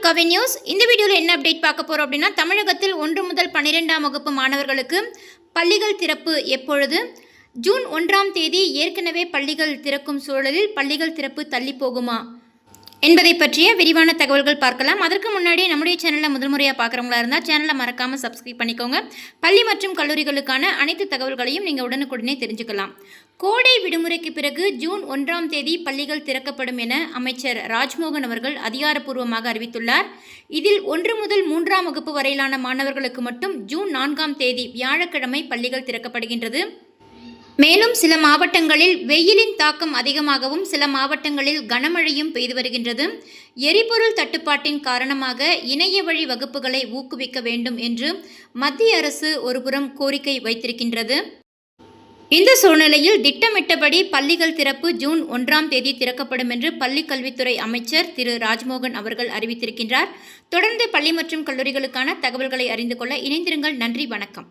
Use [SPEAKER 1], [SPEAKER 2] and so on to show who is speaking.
[SPEAKER 1] கவி news. இந்த வீடியோவில் என்ன அப்டேட் பார்க்க போகிறோம் அப்படின்னா, தமிழகத்தில் 1 முதல் 12ஆம் வகுப்பு மாணவர்களுக்கு பள்ளிகள் திறப்பு எப்பொழுது? ஜூன் 1ஆம் தேதி ஏற்கனவே பள்ளிகள் திறக்கும் சூழலில் பள்ளிகள் திறப்பு தள்ளி போகுமா என்பதை பற்றிய விரிவான தகவல்கள் பார்க்கலாம். அதற்கு முன்னாடி நம்முடைய சேனலில் முதல் முறையாக பார்க்குறவங்களா இருந்தால் சேனலை மறக்காமல் சப்ஸ்கிரைப் பண்ணிக்கோங்க. பள்ளி மற்றும் கல்லூரிகளுக்கான அனைத்து தகவல்களையும் நீங்கள் உடனுக்குடனே தெரிஞ்சுக்கலாம். கோடை விடுமுறைக்கு பிறகு ஜூன் 1ஆம் தேதி பள்ளிகள் திறக்கப்படும் என அமைச்சர் ராஜ்மோகன் அவர்கள் அதிகாரப்பூர்வமாக அறிவித்துள்ளார். இதில் 1 முதல் 3ஆம் வகுப்பு வரையிலான மாணவர்களுக்கு மட்டும் ஜூன் 4ஆம் தேதி வியாழக்கிழமை பள்ளிகள் திறக்கப்படுகின்றது. மேலும் சில மாவட்டங்களில் வெயிலின் தாக்கம் அதிகமாகவும் சில மாவட்டங்களில் கனமழையும் பெய்து வருகின்றது. எரிபொருள் தட்டுப்பாட்டின் காரணமாக இணைய வழி வகுப்புகளை ஊக்குவிக்க வேண்டும் என்று மத்திய அரசு ஒருபுறம் கோரிக்கை வைத்திருக்கின்றது. இந்த சூழ்நிலையில் திட்டமிட்டபடி பள்ளிகள் திறப்பு ஜூன் 1ஆம் தேதி திறக்கப்படும் என்று பள்ளிக் கல்வித்துறை அமைச்சர் திரு ராஜ்மோகன் அவர்கள் அறிவித்திருக்கின்றார். தொடர்ந்து பள்ளி மற்றும் கல்லூரிகளுக்கான தகவல்களை அறிந்து கொள்ள இணைந்திருங்கள். நன்றி, வணக்கம்.